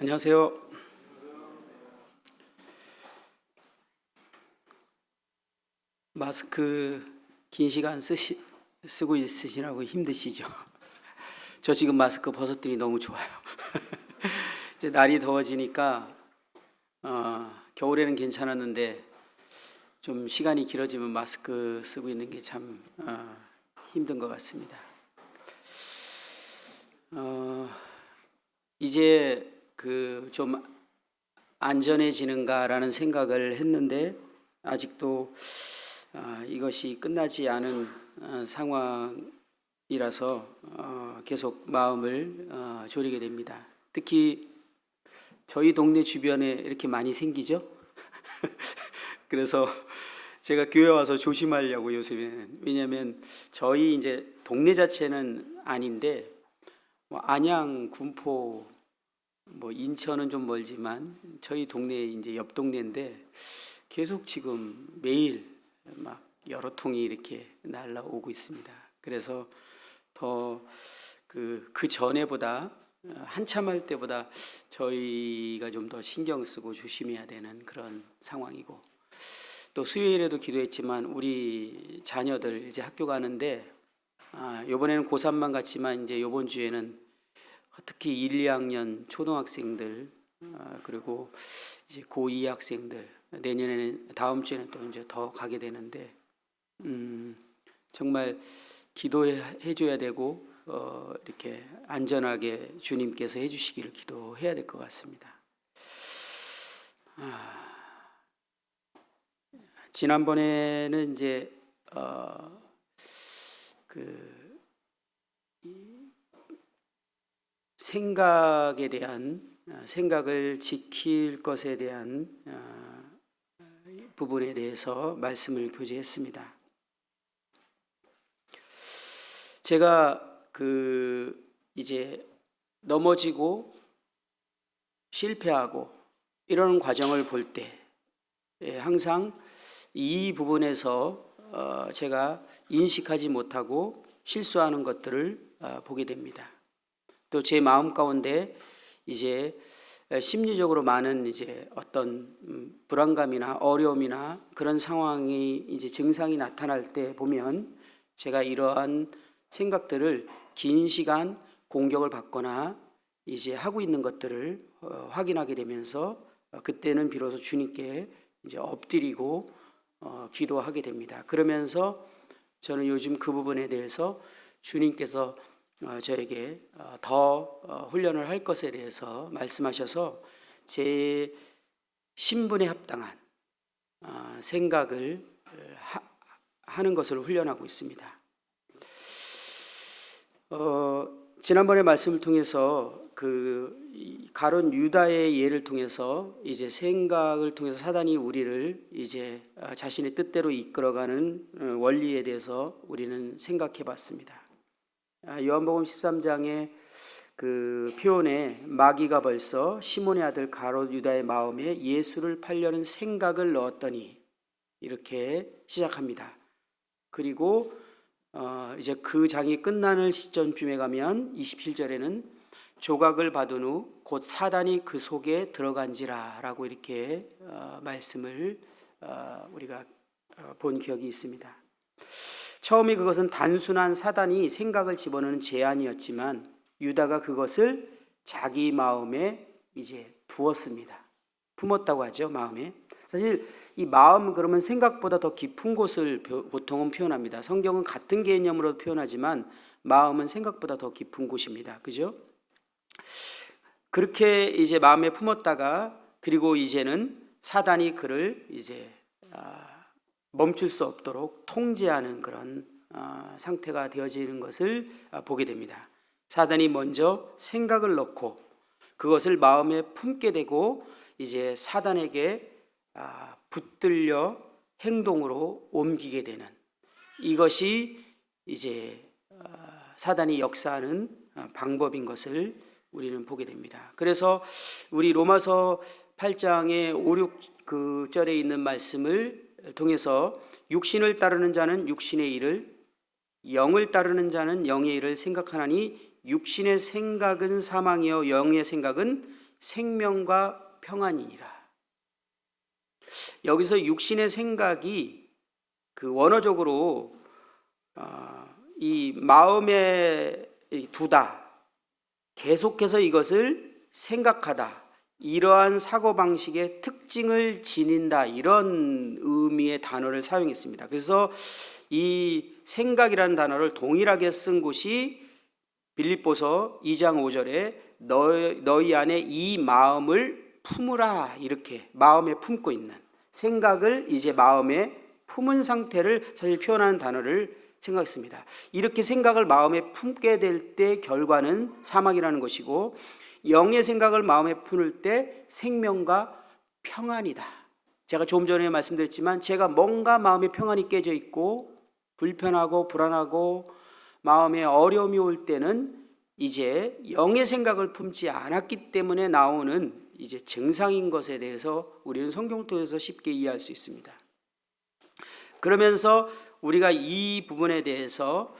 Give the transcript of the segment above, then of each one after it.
안녕하세요. 마스크 긴 시간 쓰고 있으시라고 힘드시죠? 저 지금 마스크 벗었더니 너무 좋아요. 이제 날이 더워지니까 겨울에는 괜찮았는데 좀 시간이 길어지면 마스크 쓰고 있는 게 참 힘든 것 같습니다. 이제 좀 안전해지는가라는 생각을 했는데 아직도 이것이 끝나지 않은 상황이라서 계속 마음을 졸이게 됩니다. 특히 저희 동네 주변에 이렇게 많이 생기죠. 그래서 제가 교회 와서 조심하려고 요즘에는, 왜냐하면 저희 이제 동네 자체는 아닌데 뭐 안양, 군포, 뭐 인천은 좀 멀지만 저희 동네 이제 옆 동네인데 계속 지금 매일 막 여러 통이 이렇게 날라오고 있습니다. 그래서 더 그 전에보다 한참 할 때보다 저희가 좀 더 신경 쓰고 조심해야 되는 그런 상황이고, 또 수요일에도 기도했지만 우리 자녀들 이제 학교 가는데 이번에는 고3만 갔지만 이제 이번 주에는 특히 1, 2학년 초등학생들 그리고 이제 고2 학생들, 내년에는 다음 주에는 또 이제 더 가게 되는데 정말 기도해 줘야 되고 이렇게 안전하게 주님께서 해주시기를 기도해야 될 것 같습니다. 지난번에는 이제 생각에 대한 생각을 지킬 것에 대한 부분에 대해서 말씀을 교제했습니다. 제가 이제 넘어지고 실패하고 이런 과정을 볼 때 항상 이 부분에서 제가 인식하지 못하고 실수하는 것들을 보게 됩니다. 또 제 마음 가운데 이제 심리적으로 많은 이제 어떤 불안감이나 어려움이나 그런 상황이 이제 증상이 나타날 때 보면 제가 이러한 생각들을 긴 시간 공격을 받거나 이제 하고 있는 것들을 확인하게 되면서 그때는 비로소 주님께 이제 엎드리고 기도하게 됩니다. 그러면서 저는 요즘 그 부분에 대해서 주님께서 저에게 더 훈련을 할 것에 대해서 말씀하셔서 제 신분에 합당한 생각을 하는 것을 훈련하고 있습니다. 지난번에 말씀을 통해서 가룟 유다의 예를 통해서 이제 생각을 통해서 사단이 우리를 이제 자신의 뜻대로 이끌어가는 원리에 대해서 우리는 생각해 봤습니다. 요한복음 13장의 그 표현에 마귀가 벌써 시몬의 아들 가룟 유다의 마음에 예수를 팔려는 생각을 넣었더니 이렇게 시작합니다. 그리고 이제 그 장이 끝나는 시점쯤에 가면 27절에는 조각을 받은 후 곧 사단이 그 속에 들어간지라 라고 이렇게 말씀을 우리가 본 기억이 있습니다. 처음에 그것은 단순한 사단이 생각을 집어넣는 제안이었지만 유다가 그것을 자기 마음에 이제 두었습니다. 품었다고 하죠, 마음에. 사실 이 마음 그러면 생각보다 더 깊은 곳을 보통은 표현합니다. 성경은 같은 개념으로 표현하지만 마음은 생각보다 더 깊은 곳입니다. 그죠? 그렇게 이제 마음에 품었다가 그리고 이제는 사단이 그를 이제 멈출 수 없도록 통제하는 그런 상태가 되어지는 것을 보게 됩니다. 사단이 먼저 생각을 넣고 그것을 마음에 품게 되고 이제 사단에게 붙들려 행동으로 옮기게 되는, 이것이 이제 사단이 역사하는 방법인 것을 우리는 보게 됩니다. 그래서 우리 로마서 8장의 5, 6절에 있는 말씀을 통해서 육신을 따르는 자는 육신의 일을, 영을 따르는 자는 영의 일을 생각하나니 육신의 생각은 사망이요 영의 생각은 생명과 평안이니라. 여기서 육신의 생각이 그 원어적으로 이 마음에 두다, 계속해서 이것을 생각하다, 이러한 사고방식의 특징을 지닌다, 이런 의미의 단어를 사용했습니다. 그래서 이 생각이라는 단어를 동일하게 쓴 곳이 빌립보서 2장 5절에 너희 안에 이 마음을 품으라, 이렇게 마음에 품고 있는 생각을 이제 마음에 품은 상태를 사실 표현하는 단어를 생각했습니다. 이렇게 생각을 마음에 품게 될 때 결과는 사망이라는 것이고, 영의 생각을 마음에 품을 때 생명과 평안이다. 제가 조금 전에 말씀드렸지만 제가 뭔가 마음에 평안이 깨져 있고 불편하고 불안하고 마음에 어려움이 올 때는 이제 영의 생각을 품지 않았기 때문에 나오는 이제 증상인 것에 대해서 우리는 성경을 통해서 쉽게 이해할 수 있습니다. 그러면서 우리가 이 부분에 대해서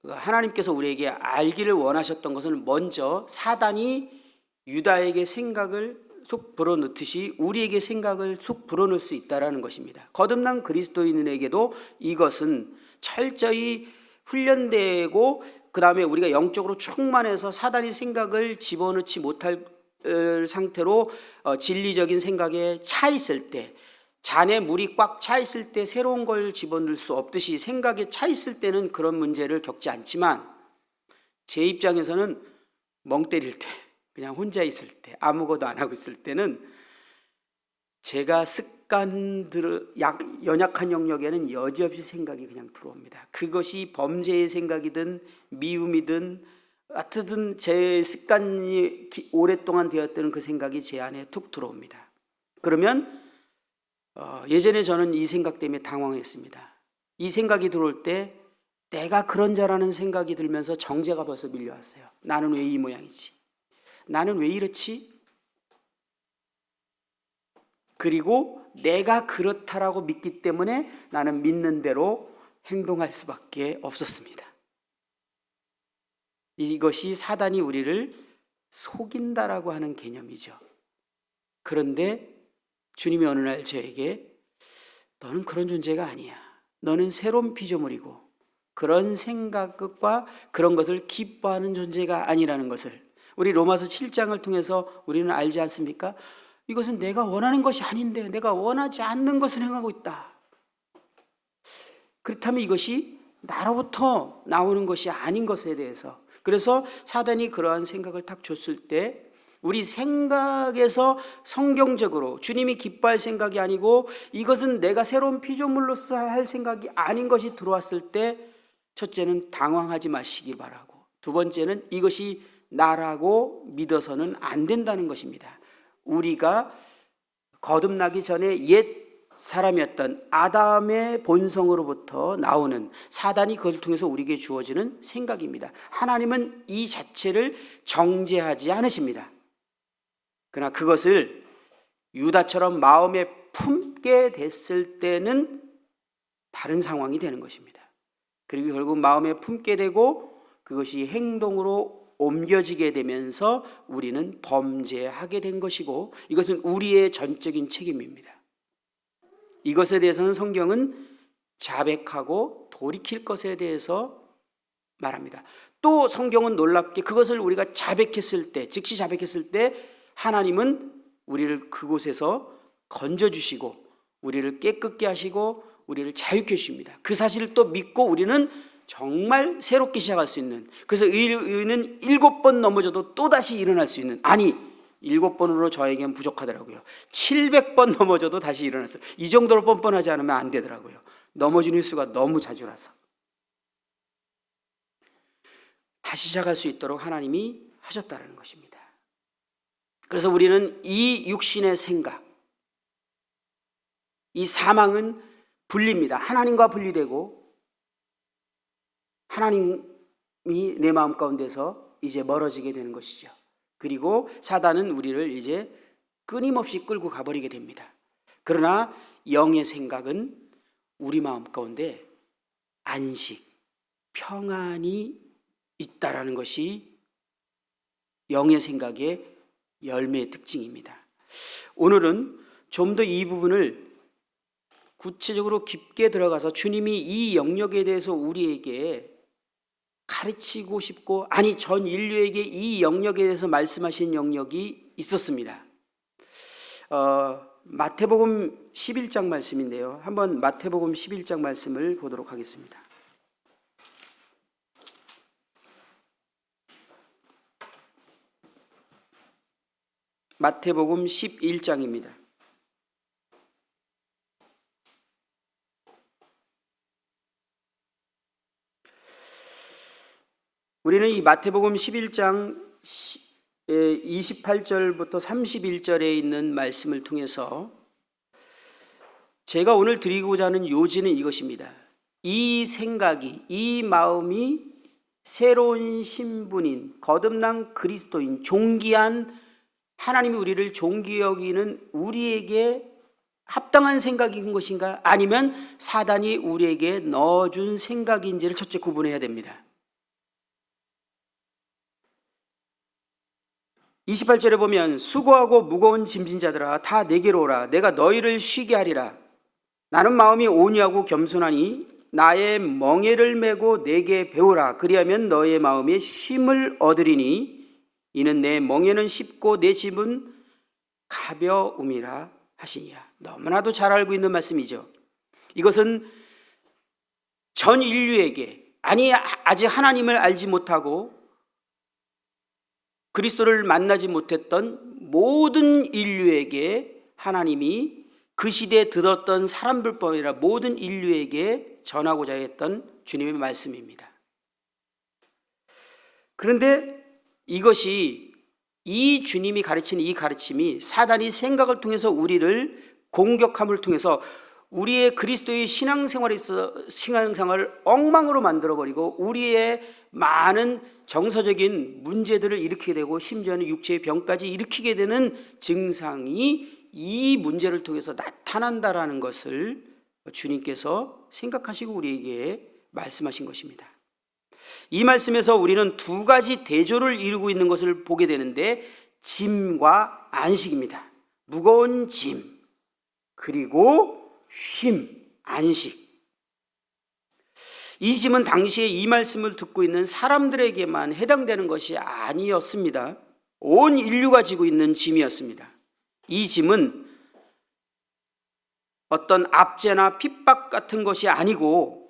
하나님께서 우리에게 알기를 원하셨던 것은 먼저 사단이 유다에게 생각을 속 불어넣듯이 우리에게 생각을 속 불어넣을 수 있다는 것입니다. 거듭난 그리스도인에게도 이것은 철저히 훈련되고 그 다음에 우리가 영적으로 충만해서 사단이 생각을 집어넣지 못할 상태로 진리적인 생각에 차 있을 때, 잔에 물이 꽉 차 있을 때 새로운 걸 집어넣을 수 없듯이 생각에 차 있을 때는 그런 문제를 겪지 않지만, 제 입장에서는 멍 때릴 때, 그냥 혼자 있을 때, 아무것도 안 하고 있을 때는 제가 연약한 영역에는 여지없이 생각이 그냥 들어옵니다. 그것이 범죄의 생각이든 미움이든 어떻든 제 습관이 오랫동안 되었던 그 생각이 제 안에 툭 들어옵니다. 그러면 예전에 저는 이 생각 때문에 당황했습니다. 이 생각이 들어올 때 내가 그런 자라는 생각이 들면서 정죄가 벌써 밀려왔어요. 나는 왜 이 모양이지? 나는 왜 이렇지? 그리고 내가 그렇다라고 믿기 때문에 나는 믿는 대로 행동할 수밖에 없었습니다. 이것이 사단이 우리를 속인다라고 하는 개념이죠. 그런데 주님이 어느 날 저에게 너는 그런 존재가 아니야. 너는 새로운 피조물이고 그런 생각과 그런 것을 기뻐하는 존재가 아니라는 것을 우리 로마서 7장을 통해서 우리는 알지 않습니까? 이것은 내가 원하는 것이 아닌데 내가 원하지 않는 것을 행하고 있다. 그렇다면 이것이 나로부터 나오는 것이 아닌 것에 대해서, 그래서 사단이 그러한 생각을 딱 줬을 때 우리 생각에서 성경적으로 주님이 기뻐할 생각이 아니고 이것은 내가 새로운 피조물로서 할 생각이 아닌 것이 들어왔을 때, 첫째는 당황하지 마시기 바라고, 두 번째는 이것이 나라고 믿어서는 안 된다는 것입니다. 우리가 거듭나기 전에 옛 사람이었던 아담의 본성으로부터 나오는, 사단이 그것을 통해서 우리에게 주어지는 생각입니다. 하나님은 이 자체를 정죄하지 않으십니다. 그러나 그것을 유다처럼 마음에 품게 됐을 때는 다른 상황이 되는 것입니다. 그리고 결국 마음에 품게 되고 그것이 행동으로 옮겨지게 되면서 우리는 범죄하게 된 것이고, 이것은 우리의 전적인 책임입니다. 이것에 대해서는 성경은 자백하고 돌이킬 것에 대해서 말합니다. 또 성경은 놀랍게 그것을 우리가 자백했을 때, 즉시 자백했을 때 하나님은 우리를 그곳에서 건져주시고 우리를 깨끗게 하시고 우리를 자유케 해주십니다. 그 사실을 또 믿고 우리는 정말 새롭게 시작할 수 있는, 그래서 의인은 7번 넘어져도 또다시 일어날 수 있는, 아니 7번으로 저에겐 부족하더라고요. 700번 넘어져도 다시 일어났어요. 이 정도로 뻔뻔하지 않으면 안 되더라고요. 넘어지는 횟수가 너무 자주라서. 다시 시작할 수 있도록 하나님이 하셨다는 것입니다. 그래서 우리는 이 육신의 생각, 이 사망은 분리입니다. 하나님과 분리되고 하나님이 내 마음 가운데서 이제 멀어지게 되는 것이죠. 그리고 사단은 우리를 이제 끊임없이 끌고 가버리게 됩니다. 그러나 영의 생각은 우리 마음 가운데 안식, 평안이 있다라는 것이 영의 생각의 열매의 특징입니다. 오늘은 좀 더 이 부분을 구체적으로 깊게 들어가서 주님이 이 영역에 대해서 우리에게 가르치고 싶고, 아니 전 인류에게 이 영역에 대해서 말씀하신 영역이 있었습니다. 마태복음 11장 말씀인데요. 한번 마태복음 11장 말씀을 보도록 하겠습니다. 마태복음 11장입니다. 우리는 이 마태복음 11장 28절부터 31절에 있는 말씀을 통해서 제가 오늘 드리고자 하는 요지는 이것입니다. 이 생각이, 이 마음이 새로운 신분인 거듭난 그리스도인, 존귀한 하나님이 우리를 존귀 여기는 우리에게 합당한 생각인 것인가, 아니면 사단이 우리에게 넣어준 생각인지를 첫째 구분해야 됩니다. 28절에 보면 수고하고 무거운 짐진 자들아 다 내게로 오라. 내가 너희를 쉬게 하리라. 나는 마음이 온유하고 겸손하니 나의 멍에를 메고 내게 배우라. 그리하면 너의 마음에 쉼을 얻으리니 이는 내 멍에는 쉽고 내 짐은 가벼움이라 하시니라. 너무나도 잘 알고 있는 말씀이죠. 이것은 전 인류에게, 아니 아직 하나님을 알지 못하고 그리스도를 만나지 못했던 모든 인류에게 하나님이 그 시대에 들었던 사람들뿐 아니라 모든 인류에게 전하고자 했던 주님의 말씀입니다. 그런데 이것이, 이 주님이 가르치는 이 가르침이 사단이 생각을 통해서 우리를 공격함을 통해서 우리의 그리스도의 신앙생활을 엉망으로 만들어버리고 우리의 많은 정서적인 문제들을 일으키게 되고 심지어는 육체의 병까지 일으키게 되는 증상이 이 문제를 통해서 나타난다라는 것을 주님께서 생각하시고 우리에게 말씀하신 것입니다. 이 말씀에서 우리는 두 가지 대조를 이루고 있는 것을 보게 되는데, 짐과 안식입니다. 무거운 짐, 그리고 쉼, 안식. 이 짐은 당시에 이 말씀을 듣고 있는 사람들에게만 해당되는 것이 아니었습니다. 온 인류가 지고 있는 짐이었습니다. 이 짐은 어떤 압제나 핍박 같은 것이 아니고,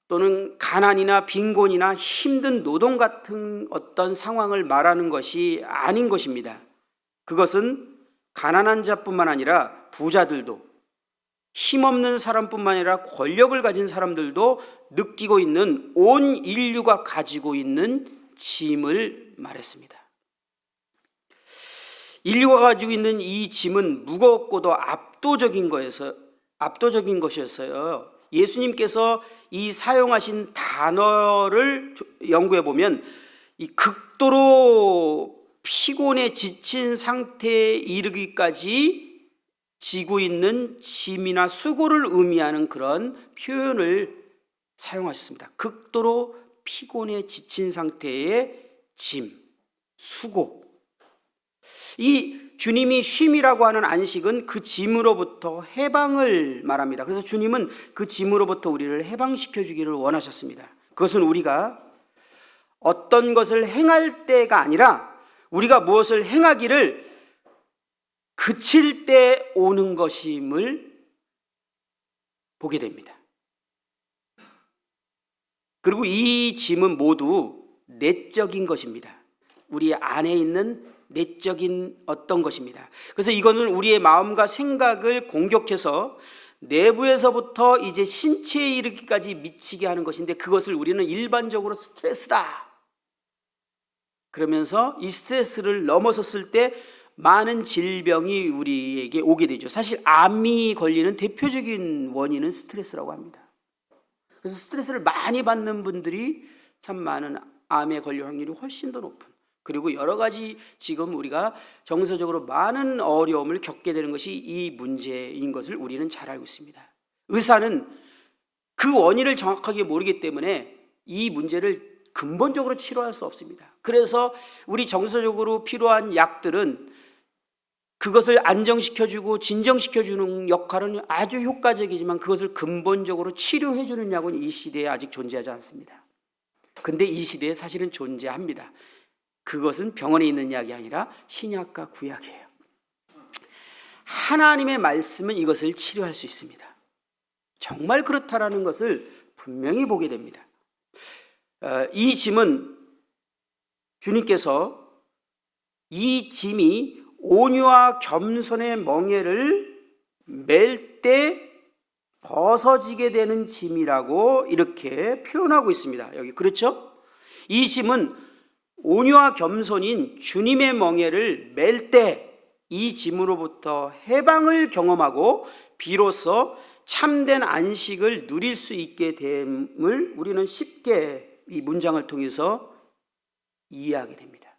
또는 가난이나 빈곤이나 힘든 노동 같은 어떤 상황을 말하는 것이 아닌 것입니다. 그것은 가난한 자뿐만 아니라 부자들도, 힘없는 사람뿐만 아니라 권력을 가진 사람들도 느끼고 있는 온 인류가 가지고 있는 짐을 말했습니다. 인류가 가지고 있는 이 짐은 무겁고도 압도적인 것이었어요. 예수님께서 이 사용하신 단어를 연구해 보면 이 극도로 피곤에 지친 상태에 이르기까지 지고 있는 짐이나 수고를 의미하는 그런 표현을 사용하셨습니다. 극도로 피곤에 지친 상태의 짐, 수고. 이 주님이 쉼이라고 하는 안식은 그 짐으로부터 해방을 말합니다. 그래서 주님은 그 짐으로부터 우리를 해방시켜 주기를 원하셨습니다. 그것은 우리가 어떤 것을 행할 때가 아니라 우리가 무엇을 행하기를 그칠 때 오는 것임을 보게 됩니다. 그리고 이 짐은 모두 내적인 것입니다. 우리 안에 있는 내적인 어떤 것입니다. 그래서 이거는 우리의 마음과 생각을 공격해서 내부에서부터 이제 신체에 이르기까지 미치게 하는 것인데, 그것을 우리는 일반적으로 스트레스다 그러면서 이 스트레스를 넘어섰을 때 많은 질병이 우리에게 오게 되죠. 사실 암이 걸리는 대표적인 원인은 스트레스라고 합니다. 그래서 스트레스를 많이 받는 분들이 참 많은 암에 걸릴 확률이 훨씬 더 높은, 그리고 여러 가지 지금 우리가 정서적으로 많은 어려움을 겪게 되는 것이 이 문제인 것을 우리는 잘 알고 있습니다. 의사는 그 원인을 정확하게 모르기 때문에 이 문제를 근본적으로 치료할 수 없습니다. 그래서 우리 정서적으로 필요한 약들은 그것을 안정시켜주고 진정시켜주는 역할은 아주 효과적이지만 그것을 근본적으로 치료해주는 약은 이 시대에 아직 존재하지 않습니다. 근데 이 시대에 사실은 존재합니다. 그것은 병원에 있는 약이 아니라 신약과 구약이에요. 하나님의 말씀은 이것을 치료할 수 있습니다. 정말 그렇다라는 것을 분명히 보게 됩니다. 이 짐은 주님께서 이 짐이 온유와 겸손의 멍에를 맬 때 벗어지게 되는 짐이라고 이렇게 표현하고 있습니다. 여기 그렇죠? 이 짐은 온유와 겸손인 주님의 멍에를 맬 때 이 짐으로부터 해방을 경험하고 비로소 참된 안식을 누릴 수 있게 됨을 우리는 쉽게 이 문장을 통해서 이해하게 됩니다.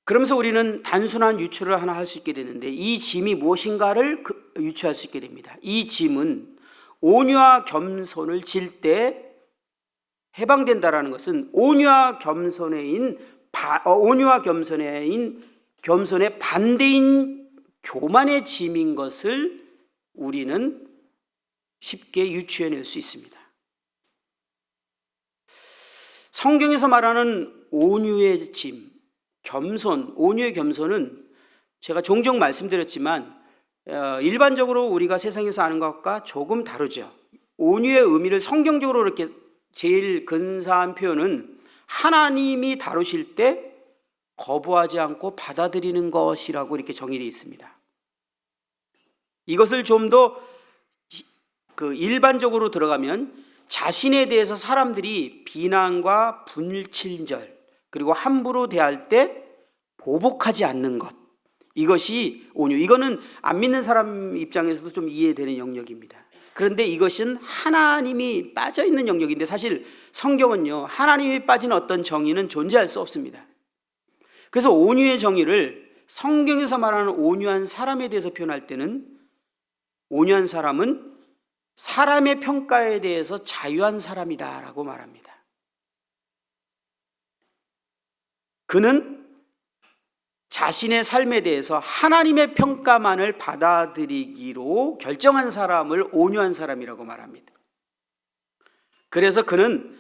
그러면서 우리는 단순한 유추를 하나 할 수 있게 되는데 이 짐이 무엇인가를 유추할 수 있게 됩니다. 이 짐은 온유와 겸손을 질 때 해방된다라는 것은 온유와 겸손의 반대인 교만의 짐인 것을 우리는 쉽게 유추해낼 수 있습니다. 성경에서 말하는 온유의 짐, 온유의 겸손은 제가 종종 말씀드렸지만 일반적으로 우리가 세상에서 아는 것과 조금 다르죠. 온유의 의미를 성경적으로 이렇게 제일 근사한 표현은 하나님이 다루실 때 거부하지 않고 받아들이는 것이라고 이렇게 정의되어 있습니다. 이것을 좀 더 일반적으로 들어가면 자신에 대해서 사람들이 비난과 분칠절 그리고 함부로 대할 때 보복하지 않는 것, 이것이 온유. 이거는 안 믿는 사람 입장에서도 좀 이해되는 영역입니다. 그런데 이것은 하나님이 빠져있는 영역인데 사실 성경은요, 하나님이 빠진 어떤 정의는 존재할 수 없습니다. 그래서 온유의 정의를 성경에서 말하는 온유한 사람에 대해서 표현할 때는 온유한 사람은 사람의 평가에 대해서 자유한 사람이다라고 말합니다. 그는 자신의 삶에 대해서 하나님의 평가만을 받아들이기로 결정한 사람을 온유한 사람이라고 말합니다. 그래서 그는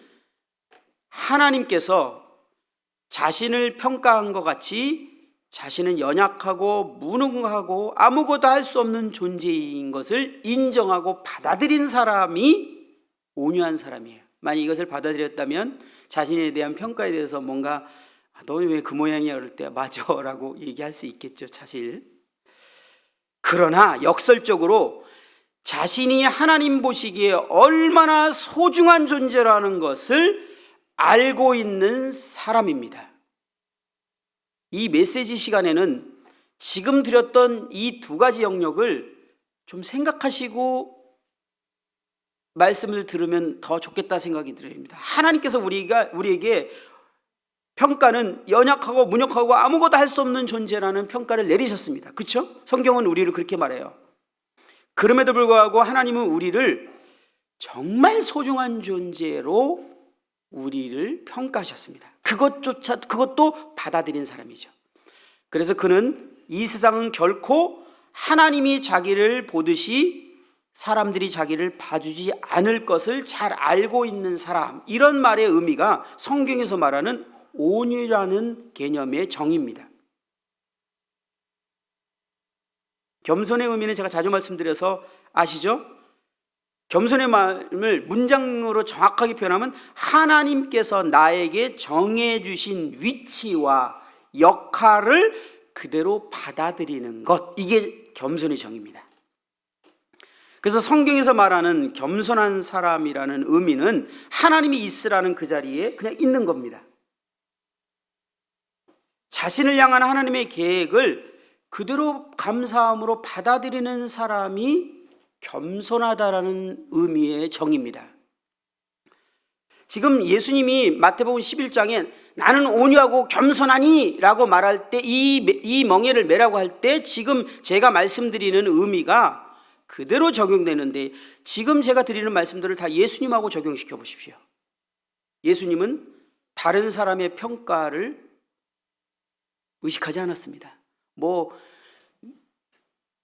하나님께서 자신을 평가한 것 같이 자신은 연약하고 무능하고 아무것도 할 수 없는 존재인 것을 인정하고 받아들인 사람이 온유한 사람이에요. 만약 이것을 받아들였다면 자신에 대한 평가에 대해서 뭔가 너 왜 그 모양이야 그럴 때 맞아 라고 얘기할 수 있겠죠, 사실. 그러나 역설적으로 자신이 하나님 보시기에 얼마나 소중한 존재라는 것을 알고 있는 사람입니다. 이 메시지 시간에는 지금 드렸던 이 두 가지 영역을 좀 생각하시고 말씀을 들으면 더 좋겠다 생각이 들어요. 하나님께서 우리에게 평가는 연약하고 무력하고 아무것도 할 수 없는 존재라는 평가를 내리셨습니다. 그렇죠? 성경은 우리를 그렇게 말해요. 그럼에도 불구하고 하나님은 우리를 정말 소중한 존재로 우리를 평가하셨습니다. 그것도 받아들인 사람이죠. 그래서 그는 이 세상은 결코 하나님이 자기를 보듯이 사람들이 자기를 봐주지 않을 것을 잘 알고 있는 사람, 이런 말의 의미가 성경에서 말하는 온유라는 개념의 정의입니다. 겸손의 의미는 제가 자주 말씀드려서 아시죠? 겸손의 마음을 문장으로 정확하게 표현하면 하나님께서 나에게 정해주신 위치와 역할을 그대로 받아들이는 것, 이게 겸손의 정의입니다. 그래서 성경에서 말하는 겸손한 사람이라는 의미는 하나님이 있으라는 그 자리에 그냥 있는 겁니다. 자신을 향한 하나님의 계획을 그대로 감사함으로 받아들이는 사람이 겸손하다라는 의미의 정의입니다. 지금 예수님이 마태복음 11장에 나는 온유하고 겸손하니 라고 말할 때 이 멍에를 매라고 할 때 지금 제가 말씀드리는 의미가 그대로 적용되는데 지금 제가 드리는 말씀들을 다 예수님하고 적용시켜 보십시오. 예수님은 다른 사람의 평가를 의식하지 않았습니다. 뭐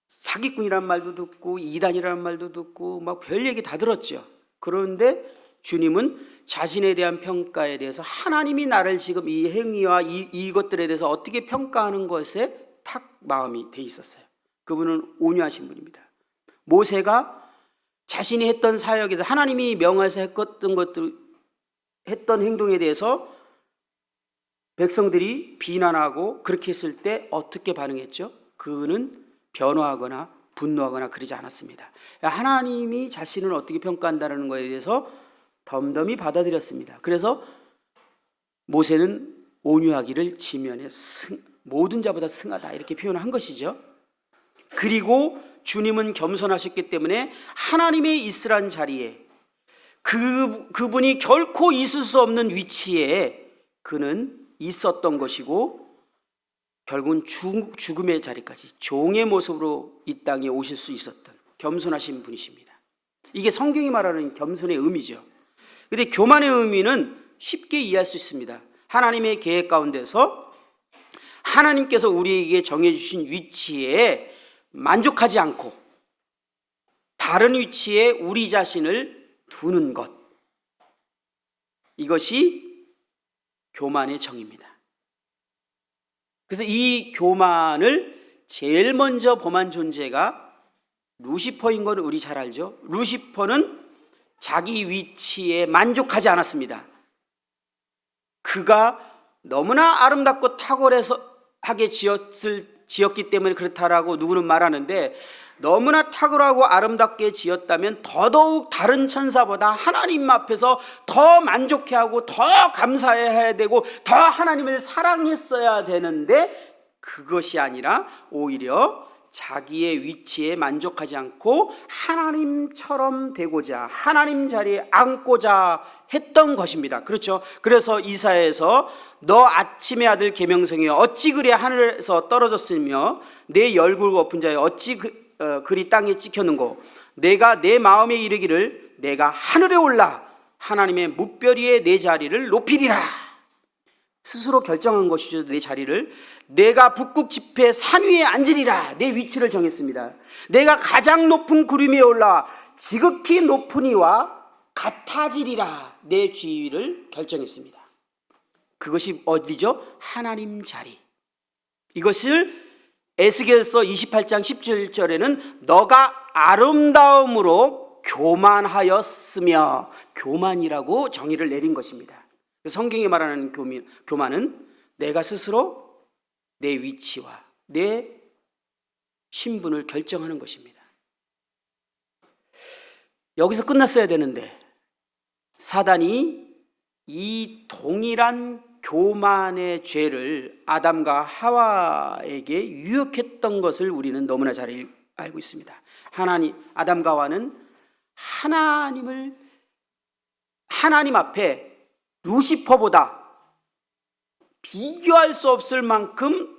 사기꾼이라는 말도 듣고 이단이라는 말도 듣고 막 별 얘기 다 들었죠. 그런데 주님은 자신에 대한 평가에 대해서 하나님이 나를 지금 이 행위와 이것들에 대해서 어떻게 평가하는 것에 탁 마음이 돼 있었어요. 그분은 온유하신 분입니다. 모세가 자신이 했던 사역에 대해서 하나님이 명하여서 했던 것들, 했던 행동에 대해서 백성들이 비난하고 그렇게 했을 때 어떻게 반응했죠? 그는 변화하거나 분노하거나 그러지 않았습니다. 하나님이 자신을 어떻게 평가한다는 것에 대해서 덤덤히 받아들였습니다. 그래서 모세는 온유하기를 지면에 모든 자보다 승하다 이렇게 표현한 것이죠. 그리고 주님은 겸손하셨기 때문에 하나님의 있으란 자리에 그분이 결코 있을 수 없는 위치에 그는 있었던 것이고 결국은 죽음의 자리까지 종의 모습으로 이 땅에 오실 수 있었던 겸손하신 분이십니다. 이게 성경이 말하는 겸손의 의미죠. 그런데 교만의 의미는 쉽게 이해할 수 있습니다. 하나님의 계획 가운데서 하나님께서 우리에게 정해주신 위치에 만족하지 않고 다른 위치에 우리 자신을 두는 것, 이것이 교만의 정의입니다. 그래서 이 교만을 제일 먼저 범한 존재가 루시퍼인 걸 우리 잘 알죠. 루시퍼는 자기 위치에 만족하지 않았습니다. 그가 너무나 아름답고 탁월하게 지었기 때문에 그렇다라고 누구는 말하는데, 너무나 탁월하고 아름답게 지었다면 더더욱 다른 천사보다 하나님 앞에서 더 만족해하고 더 감사해야 되고 더 하나님을 사랑했어야 되는데, 그것이 아니라 오히려 자기의 위치에 만족하지 않고 하나님처럼 되고자 하나님 자리에 앉고자 했던 것입니다. 그렇죠? 그래서 이사야에서 너 아침의 아들 계명성이여 어찌 그리 하늘에서 떨어졌으며 내 열굴 엎은 자여 어찌 그리 땅에 찍혔는고, 내가 내 마음에 이르기를 내가 하늘에 올라 하나님의 뭇별 위에 내 자리를 높이리라. 스스로 결정한 것이죠. 내 자리를. 내가 북극 지폐 산 위에 앉으리라. 내 위치를 정했습니다. 내가 가장 높은 구름 위에 올라 지극히 높은 이와 같아지리라. 내 지위를 결정했습니다. 그것이 어디죠? 하나님 자리. 이것을 에스겔서 28장 17절에는 너가 아름다움으로 교만하였으며, 교만이라고 정의를 내린 것입니다. 성경이 말하는 교만은 내가 스스로 내 위치와 내 신분을 결정하는 것입니다. 여기서 끝났어야 되는데 사단이 이 동일한 교만의 죄를 아담과 하와에게 유혹했던 것을 우리는 너무나 잘 알고 있습니다. 아담과 하와는 하나님 앞에 루시퍼보다 비교할 수 없을 만큼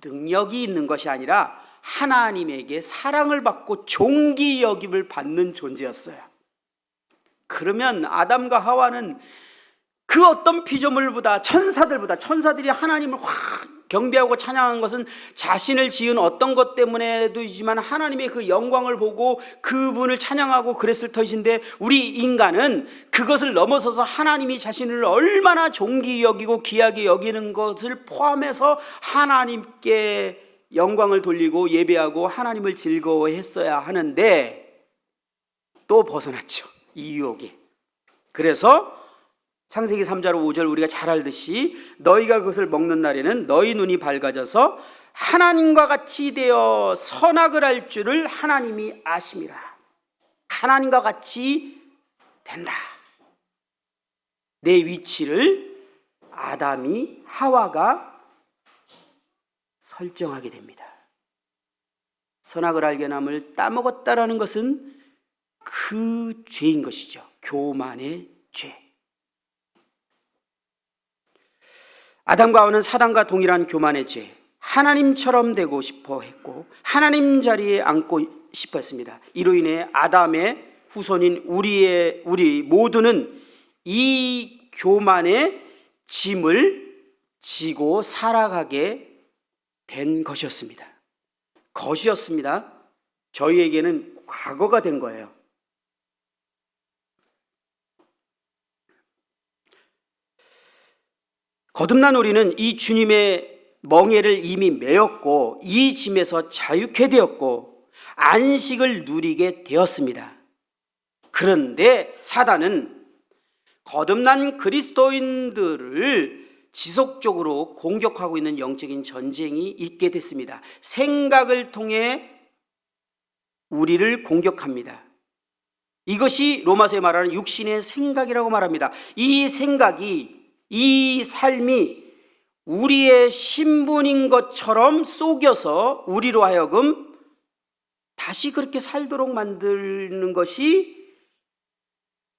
능력이 있는 것이 아니라 하나님에게 사랑을 받고 존귀 여김을 받는 존재였어요. 그러면 아담과 하와는 그 어떤 피조물보다 천사들이 하나님을 확 경배하고 찬양한 것은 자신을 지은 어떤 것 때문에도이지만 하나님의 그 영광을 보고 그분을 찬양하고 그랬을 터이신데, 우리 인간은 그것을 넘어서서 하나님이 자신을 얼마나 존귀 여기고 귀하게 여기는 것을 포함해서 하나님께 영광을 돌리고 예배하고 하나님을 즐거워했어야 하는데 또 벗어났죠, 이 유혹에. 그래서 창세기 3장 5절 우리가 잘 알듯이 너희가 그것을 먹는 날에는 너희 눈이 밝아져서 하나님과 같이 되어 선악을 알 줄을 하나님이 아심이라. 하나님과 같이 된다. 내 위치를 아담이 하와가 설정하게 됩니다. 선악을 알게 남을 따먹었다라는 것은 그 죄인 것이죠. 교만의 죄. 아담과 하와는 사단과 동일한 교만의 죄, 하나님처럼 되고 싶어 했고 하나님 자리에 앉고 싶어 했습니다. 이로 인해 아담의 후손인 우리 모두는 이 교만의 짐을 지고 살아가게 된 것이었습니다. 저희에게는 과거가 된 거예요. 거듭난 우리는 이 주님의 멍에를 이미 메었고 이 짐에서 자유케 되었고 안식을 누리게 되었습니다. 그런데 사단은 거듭난 그리스도인들을 지속적으로 공격하고 있는 영적인 전쟁이 있게 됐습니다. 생각을 통해 우리를 공격합니다. 이것이 로마서에 말하는 육신의 생각이라고 말합니다. 이 생각이, 이 삶이 우리의 신분인 것처럼 속여서 우리로 하여금 다시 그렇게 살도록 만드는 것이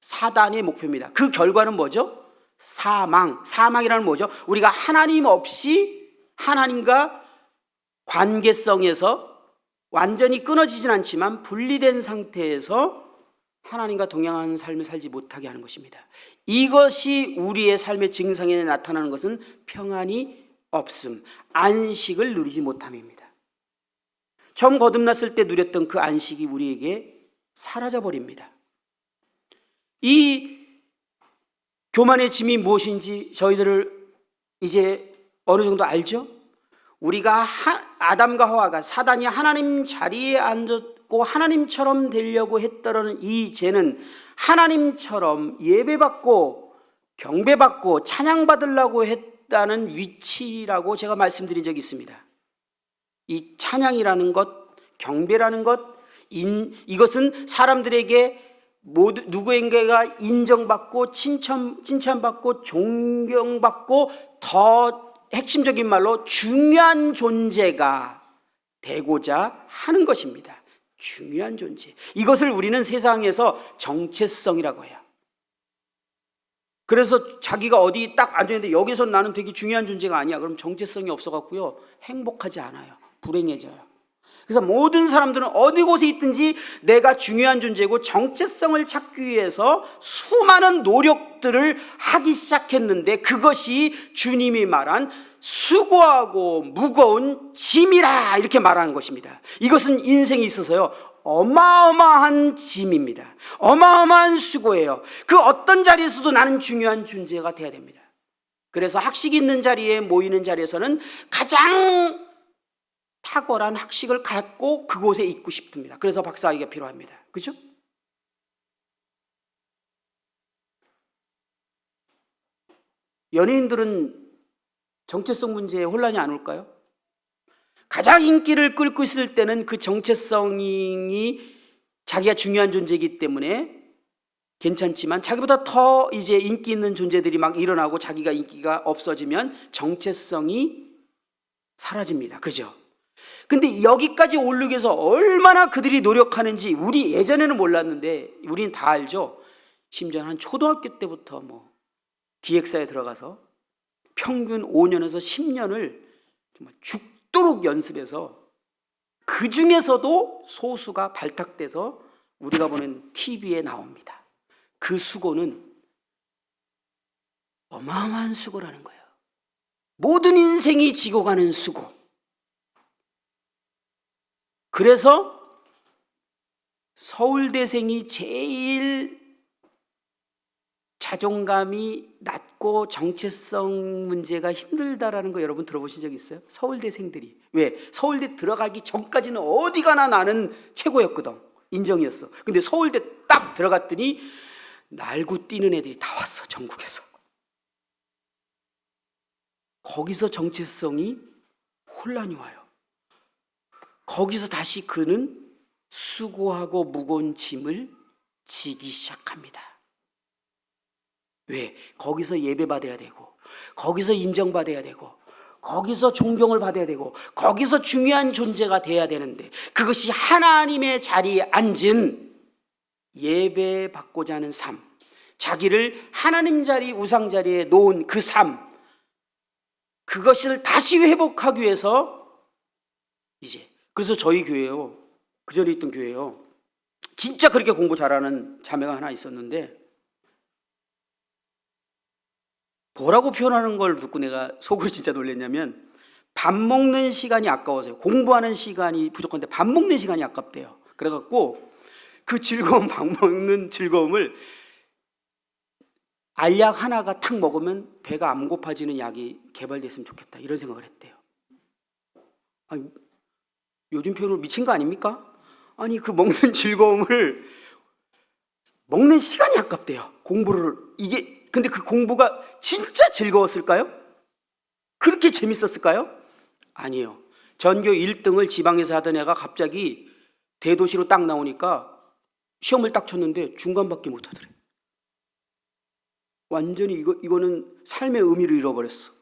사단의 목표입니다. 그 결과는 뭐죠? 사망이라는 뭐죠? 우리가 하나님 없이 하나님과 관계성에서 완전히 끊어지진 않지만 분리된 상태에서 하나님과 동행하는 삶을 살지 못하게 하는 것입니다. 이것이 우리의 삶의 증상에 나타나는 것은 평안이 없음, 안식을 누리지 못함입니다. 처음 거듭났을 때 누렸던 그 안식이 우리에게 사라져 버립니다. 이 교만의 짐이 무엇인지 저희들을 이제 어느 정도 알죠? 우리가 아담과 하와가 사단이 하나님 자리에 앉았고 하나님처럼 되려고 했다는 이 죄는 하나님처럼 예배받고 경배받고 찬양받으려고 했다는 위치라고 제가 말씀드린 적이 있습니다. 이 찬양이라는 것, 경배라는 것, 이것은 사람들에게 누구에게가 인정받고 칭찬받고 존경받고 더 핵심적인 말로 중요한 존재가 되고자 하는 것입니다. 중요한 존재. 이것을 우리는 세상에서 정체성이라고 해요. 그래서 자기가 어디 딱 앉아있는데 여기서 나는 되게 중요한 존재가 아니야. 그럼 정체성이 없어갖고요, 행복하지 않아요. 불행해져요. 그래서 모든 사람들은 어디 곳에 있든지 내가 중요한 존재고 정체성을 찾기 위해서 수많은 노력들을 하기 시작했는데 그것이 주님이 말한 수고하고 무거운 짐이라 이렇게 말하는 것입니다. 이것은 인생에 있어서요 어마어마한 짐입니다. 어마어마한 수고예요. 그 어떤 자리에서도 나는 중요한 존재가 돼야 됩니다. 그래서 학식 있는 자리에 모이는 자리에서는 가장 탁월한 학식을 갖고 그곳에 있고 싶습니다. 그래서 박사학위가 필요합니다. 그렇죠? 연예인들은 정체성 문제에 혼란이 안 올까요? 가장 인기를 끌고 있을 때는 그 정체성이 자기가 중요한 존재이기 때문에 괜찮지만 자기보다 더 이제 인기 있는 존재들이 막 일어나고 자기가 인기가 없어지면 정체성이 사라집니다. 그죠? 근데 여기까지 오르기 위해서 얼마나 그들이 노력하는지 우리 예전에는 몰랐는데 우리는 다 알죠. 심지어 한 초등학교 때부터 기획사에 들어가서 평균 5년에서 10년을 정말 죽도록 연습해서 그 중에서도 소수가 발탁돼서 우리가 보는 TV에 나옵니다. 그 수고는 어마어마한 수고라는 거예요. 모든 인생이 지고 가는 수고. 그래서 서울대생이 제일 자존감이 낮고 정체성 문제가 힘들다라는 거 여러분 들어보신 적 있어요? 서울대생들이. 왜? 서울대 들어가기 전까지는 어디 가나 나는 최고였거든. 인정이었어. 근데 서울대 딱 들어갔더니 날고 뛰는 애들이 다 왔어. 전국에서. 거기서 정체성이 혼란이 와요. 거기서 다시 그는 수고하고 무거운 짐을 지기 시작합니다. 왜? 거기서 예배받아야 되고 거기서 인정받아야 되고 거기서 존경을 받아야 되고 거기서 중요한 존재가 돼야 되는데 그것이 하나님의 자리에 앉은 예배받고자 하는 삶, 자기를 하나님 자리, 우상 자리에 놓은 그 삶, 그것을 다시 회복하기 위해서 이제 그래서 저희 교회요, 그 전에 있던 교회요, 진짜 그렇게 공부 잘하는 자매가 하나 있었는데 뭐라고 표현하는 걸 듣고 내가 속으로 진짜 놀랐냐면 밥 먹는 시간이 아까워서요. 공부하는 시간이 부족한데 밥 먹는 시간이 아깝대요. 그래갖고 그 즐거운 밥 먹는 즐거움을 알약 하나가 탁 먹으면 배가 안 고파지는 약이 개발됐으면 좋겠다 이런 생각을 했대요. 아니, 요즘 표현으로 미친 거 아닙니까? 아니 그 먹는 즐거움을 먹는 시간이 아깝대요. 공부를 이게 근데 그 공부가 진짜 즐거웠을까요? 그렇게 재밌었을까요? 아니에요. 전교 1등을 지방에서 하던 애가 갑자기 대도시로 딱 나오니까 시험을 딱 쳤는데 중간밖에 못 하더래. 완전히 이거는 삶의 의미를 잃어버렸어.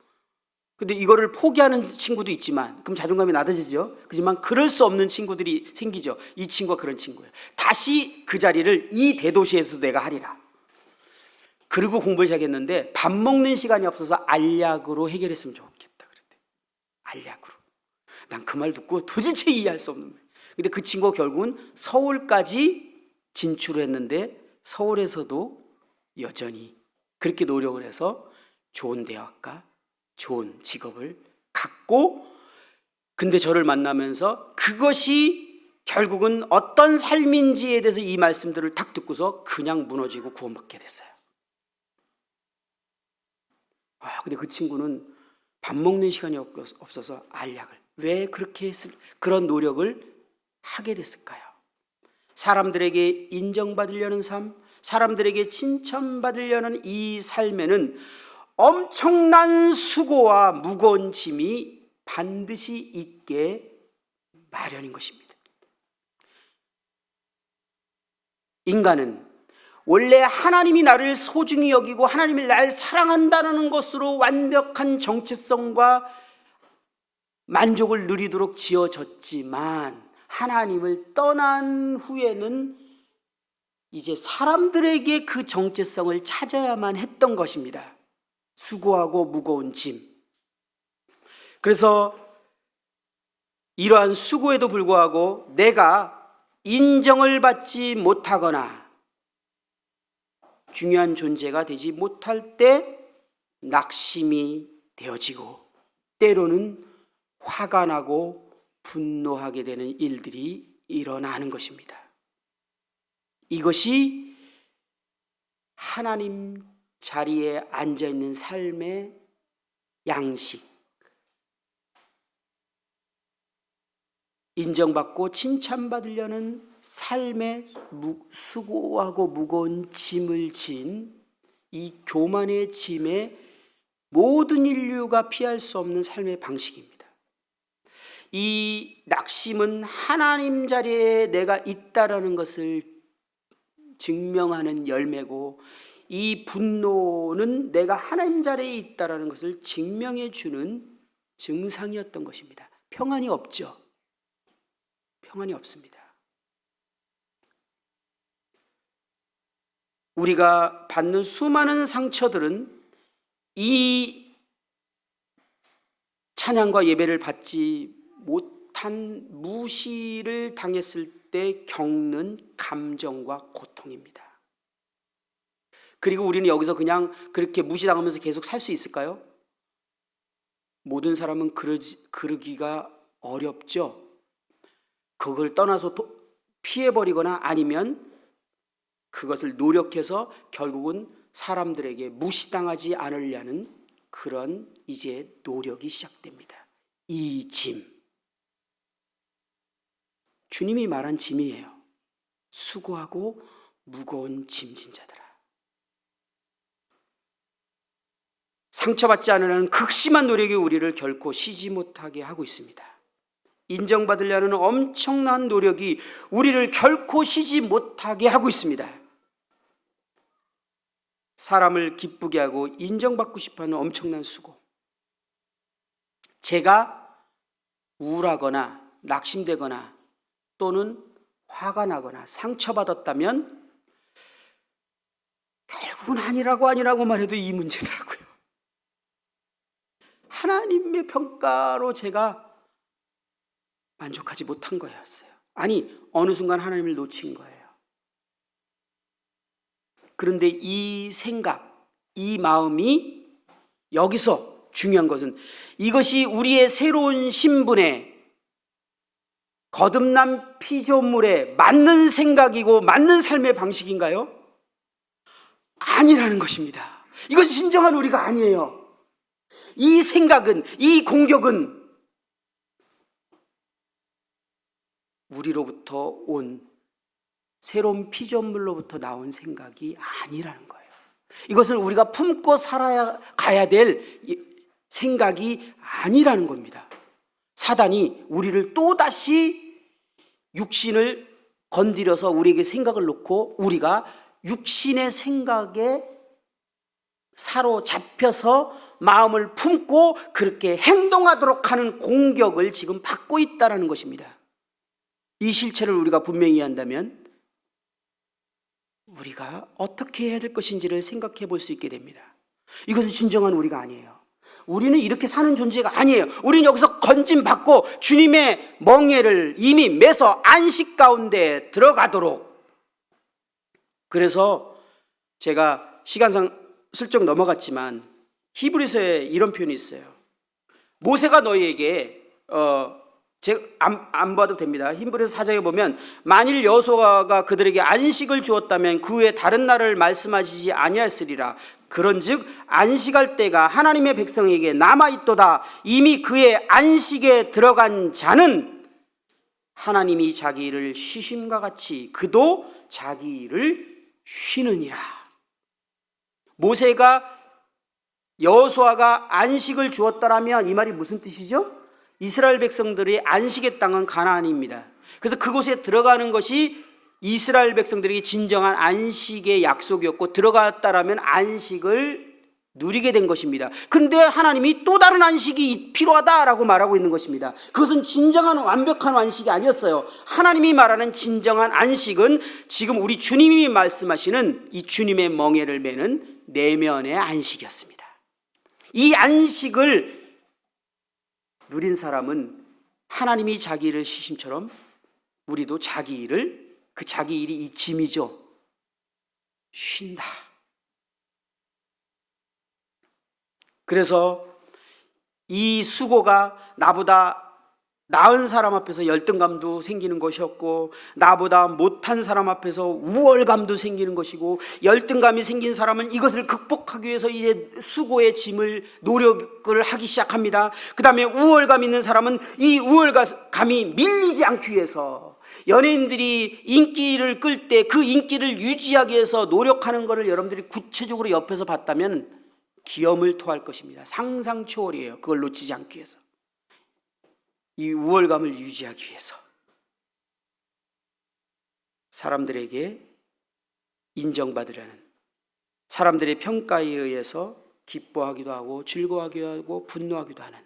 근데 이거를 포기하는 친구도 있지만 그럼 자존감이 낮아지죠. 그렇지만 그럴 수 없는 친구들이 생기죠. 이 친구가 그런 친구예요. 다시 그 자리를 이 대도시에서 내가 하리라. 그리고 공부를 시작했는데 밥 먹는 시간이 없어서 알약으로 해결했으면 좋겠다 그랬대. 알약으로. 난 그 말 듣고 도대체 이해할 수 없는 거예요. 근데 그 친구가 결국은 서울까지 진출을 했는데 서울에서도 여전히 그렇게 노력을 해서 좋은 대학과 좋은 직업을 갖고 근데 저를 만나면서 그것이 결국은 어떤 삶인지에 대해서 이 말씀들을 탁 듣고서 그냥 무너지고 구원받게 됐어요. 근데 그 친구는 밥 먹는 시간이 없어서 알약을 왜 그렇게 그런 노력을 하게 됐을까요? 사람들에게 인정받으려는 삶, 사람들에게 칭찬받으려는 이 삶에는 엄청난 수고와 무거운 짐이 반드시 있게 마련인 것입니다. 인간은 원래 하나님이 나를 소중히 여기고 하나님이 날 사랑한다는 것으로 완벽한 정체성과 만족을 누리도록 지어졌지만 하나님을 떠난 후에는 이제 사람들에게 그 정체성을 찾아야만 했던 것입니다. 수고하고 무거운 짐. 그래서 이러한 수고에도 불구하고 내가 인정을 받지 못하거나 중요한 존재가 되지 못할 때 낙심이 되어지고 때로는 화가 나고 분노하게 되는 일들이 일어나는 것입니다. 이것이 하나님 자리에 앉아있는 삶의 양식, 인정받고 칭찬받으려는 삶의 수고하고 무거운 짐을 진 이 교만의 짐에 모든 인류가 피할 수 없는 삶의 방식입니다. 이 낙심은 하나님 자리에 내가 있다라는 것을 증명하는 열매고 이 분노는 내가 하나님 자리에 있다라는 것을 증명해 주는 증상이었던 것입니다. 평안이 없죠. 평안이 없습니다. 우리가 받는 수많은 상처들은 이 찬양과 예배를 받지 못한 무시를 당했을 때 겪는 감정과 고통입니다. 그리고 우리는 여기서 그냥 그렇게 무시당하면서 계속 살 수 있을까요? 모든 사람은 그러기가 어렵죠. 그걸 떠나서 피해버리거나 아니면 그것을 노력해서 결국은 사람들에게 무시당하지 않으려는 그런 이제 노력이 시작됩니다. 이 짐. 주님이 말한 짐이에요. 수고하고 무거운 짐진 자들아. 상처받지 않으려는 극심한 노력이 우리를 결코 쉬지 못하게 하고 있습니다. 인정받으려는 엄청난 노력이 우리를 결코 쉬지 못하게 하고 있습니다. 사람을 기쁘게 하고 인정받고 싶어하는 엄청난 수고. 제가 우울하거나 낙심되거나 또는 화가 나거나 상처받았다면 결국은 아니라고만 해도 이 문제더라고요. 하나님의 평가로 제가 만족하지 못한 거였어요. 아니, 어느 순간 하나님을 놓친 거예요. 그런데 이 생각, 이 마음이 여기서 중요한 것은 이것이 우리의 새로운 신분에 거듭난 피조물에 맞는 생각이고 맞는 삶의 방식인가요? 아니라는 것입니다. 이것이 진정한 우리가 아니에요. 이 생각은, 이 공격은 우리로부터 온 새로운 피조물로부터 나온 생각이 아니라는 거예요. 이것을 우리가 품고 살아가야 될 생각이 아니라는 겁니다. 사단이 우리를 또다시 육신을 건드려서 우리에게 생각을 놓고 우리가 육신의 생각에 사로잡혀서 마음을 품고 그렇게 행동하도록 하는 공격을 지금 받고 있다는 것입니다. 이 실체를 우리가 분명히 한다면 우리가 어떻게 해야 될 것인지를 생각해 볼 수 있게 됩니다. 이것은 진정한 우리가 아니에요. 우리는 이렇게 사는 존재가 아니에요. 우리는 여기서 건짐받고 주님의 멍에를 이미 매서 안식 가운데 들어가도록. 그래서 제가 시간상 슬쩍 넘어갔지만 히브리서에 이런 표현이 있어요. 모세가 너희에게 제가 안 봐도 됩니다. 히브리서 4장에 보면 만일 여호수아가 그들에게 안식을 주었다면 그 후에 다른 날을 말씀하시지 아니하였으리라. 그런즉 안식할 때가 하나님의 백성에게 남아있도다. 이미 그의 안식에 들어간 자는 하나님이 자기 일을 쉬심과 같이 그도 자기 일을 쉬느니라. 모세가 여호수아가 안식을 주었다라면 이 말이 무슨 뜻이죠? 이스라엘 백성들의 안식의 땅은 가나안입니다. 그래서 그곳에 들어가는 것이 이스라엘 백성들에게 진정한 안식의 약속이었고 들어갔다라면 안식을 누리게 된 것입니다. 그런데 하나님이 또 다른 안식이 필요하다라고 말하고 있는 것입니다. 그것은 진정한 완벽한 안식이 아니었어요. 하나님이 말하는 진정한 안식은 지금 우리 주님이 말씀하시는 이 주님의 멍에를 매는 내면의 안식이었습니다. 이 안식을 누린 사람은 하나님이 자기 일을 쉬심처럼 우리도 자기 일을, 그 자기 일이 이 짐이죠, 쉰다. 그래서 이 수고가 나보다 나은 사람 앞에서 열등감도 생기는 것이었고 나보다 못한 사람 앞에서 우월감도 생기는 것이고 열등감이 생긴 사람은 이것을 극복하기 위해서 이제 수고의 짐을 노력을 하기 시작합니다. 그 다음에 우월감 있는 사람은 이 우월감이 밀리지 않기 위해서 연예인들이 인기를 끌 때 그 인기를 유지하기 위해서 노력하는 것을 여러분들이 구체적으로 옆에서 봤다면 기염을 토할 것입니다. 상상 초월이에요. 그걸 놓치지 않기 위해서, 이 우월감을 유지하기 위해서 사람들에게 인정받으려는, 사람들의 평가에 의해서 기뻐하기도 하고 즐거워하기도 하고 분노하기도 하는.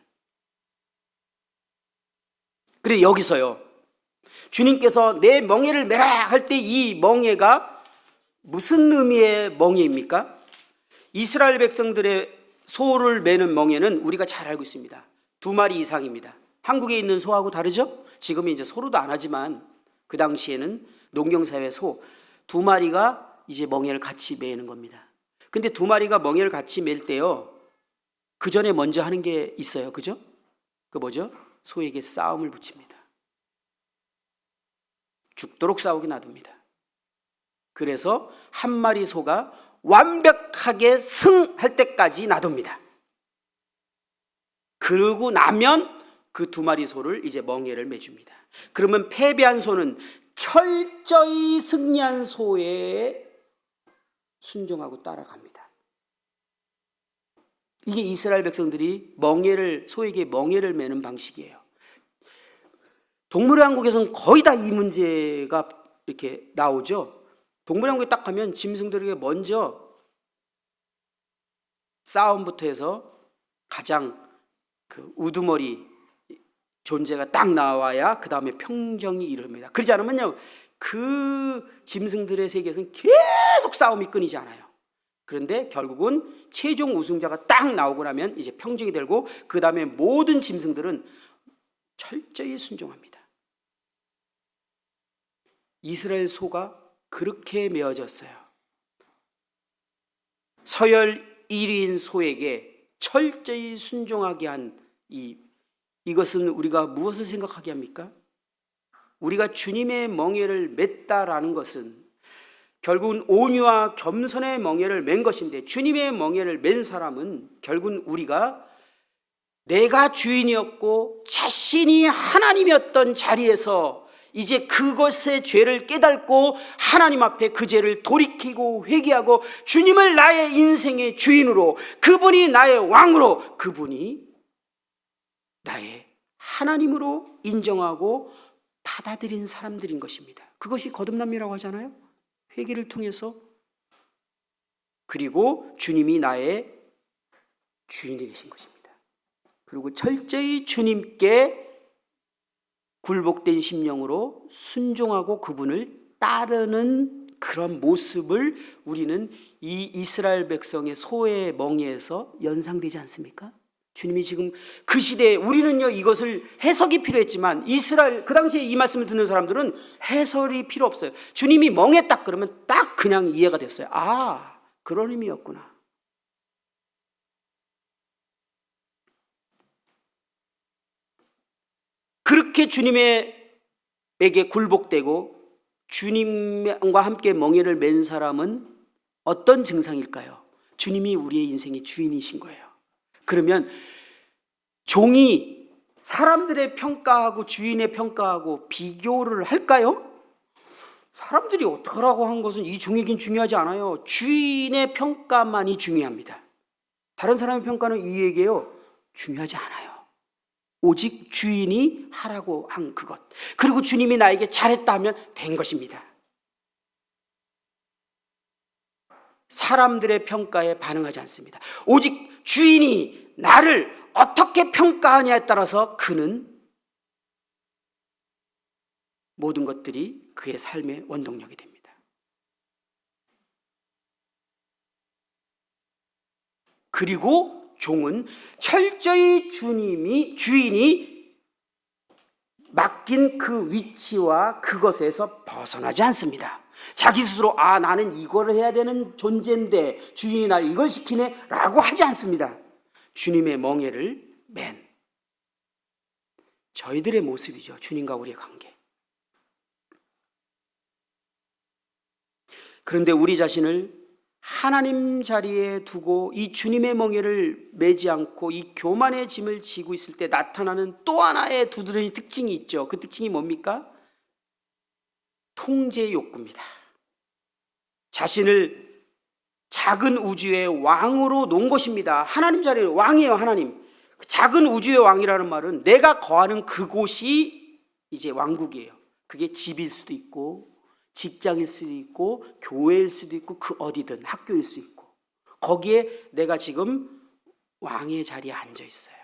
그런데 여기서요, 주님께서 내 멍에를 매라 할 때 이 멍에가 무슨 의미의 멍에입니까? 이스라엘 백성들의 소를 매는 멍에는 우리가 잘 알고 있습니다. 2마리 이상입니다. 한국에 있는 소하고 다르죠? 지금은 이제 소로도 안 하지만 그 당시에는 농경사회 소 2마리가 이제 멍에를 같이 매는 겁니다. 근데 2마리가 멍에를 같이 맬 때요, 그 전에 먼저 하는 게 있어요. 그죠? 그 뭐죠? 소에게 싸움을 붙입니다. 죽도록 싸우게 놔둡니다. 그래서 한 마리 소가 완벽하게 승할 때까지 놔둡니다. 그러고 나면 그 2마리 소를 이제 멍에를 매줍니다. 그러면 패배한 소는 철저히 승리한 소에 순종하고 따라갑니다. 이게 이스라엘 백성들이 소에게 멍에를 매는 방식이에요. 동물의 왕국에서는 거의 다 이 문제가 이렇게 나오죠. 동물의 왕국에 딱 가면 짐승들에게 먼저 싸움부터 해서 가장 그 우두머리 존재가 딱 나와야 그 다음에 평정이 이릅니다. 그렇지 않으면요, 그 짐승들의 세계에서는 계속 싸움이 끊이지 않아요. 그런데 결국은 최종 우승자가 딱 나오고 나면 이제 평정이 되고 그 다음에 모든 짐승들은 철저히 순종합니다. 이스라엘 소가 그렇게 메어졌어요. 서열 1위인 소에게 철저히 순종하게 한 이것은 우리가 무엇을 생각하게 합니까? 우리가 주님의 멍에를 맸다라는 것은 결국은 온유와 겸손의 멍에를 맨 것인데, 주님의 멍에를 맨 사람은 결국은 우리가 내가 주인이었고 자신이 하나님이었던 자리에서 이제 그것의 죄를 깨닫고 하나님 앞에 그 죄를 돌이키고 회개하고 주님을 나의 인생의 주인으로, 그분이 나의 왕으로, 그분이 나의 하나님으로 인정하고 받아들인 사람들인 것입니다. 그것이 거듭남이라고 하잖아요. 회개를 통해서. 그리고 주님이 나의 주인이 되신 것입니다. 그리고 철저히 주님께 굴복된 심령으로 순종하고 그분을 따르는 그런 모습을 우리는 이 이스라엘 백성의 소의 멍에에서 연상되지 않습니까? 주님이 지금 그 시대에, 우리는요 이것을 해석이 필요했지만 이스라엘 그 당시에 이 말씀을 듣는 사람들은 해설이 필요 없어요. 주님이 멍했다 그러면 딱 그냥 이해가 됐어요. 아, 그런 의미였구나. 그렇게 주님에게 굴복되고 주님과 함께 멍에를 맨 사람은 어떤 증상일까요? 주님이 우리의 인생의 주인이신 거예요. 그러면 종이 사람들의 평가하고 주인의 평가하고 비교를 할까요? 사람들이 어떡하라고 한 것은 이 종에겐 중요하지 않아요. 주인의 평가만이 중요합니다. 다른 사람의 평가는 이에게요 중요하지 않아요. 오직 주인이 하라고 한 그것, 그리고 주님이 나에게 잘했다 하면 된 것입니다. 사람들의 평가에 반응하지 않습니다. 오직 주인이 나를 어떻게 평가하냐에 따라서 그는 모든 것들이 그의 삶의 원동력이 됩니다. 그리고 종은 철저히 주인이 맡긴 그 위치와 그것에서 벗어나지 않습니다. 자기 스스로 나는 이걸 해야 되는 존재인데 주인이 날 이걸 시키네 라고 하지 않습니다. 주님의 멍에를 맨 저희들의 모습이죠. 주님과 우리의 관계. 그런데 우리 자신을 하나님 자리에 두고 이 주님의 멍에를 매지 않고 이 교만의 짐을 지고 있을 때 나타나는 또 하나의 두드러진 특징이 있죠. 그 특징이 뭡니까? 통제 욕구입니다. 자신을 작은 우주의 왕으로 놓은 것입니다. 하나님 자리에 왕이에요. 하나님. 작은 우주의 왕이라는 말은 내가 거하는 그곳이 이제 왕국이에요. 그게 집일 수도 있고 직장일 수도 있고 교회일 수도 있고 그 어디든 학교일 수 있고, 거기에 내가 지금 왕의 자리에 앉아 있어요.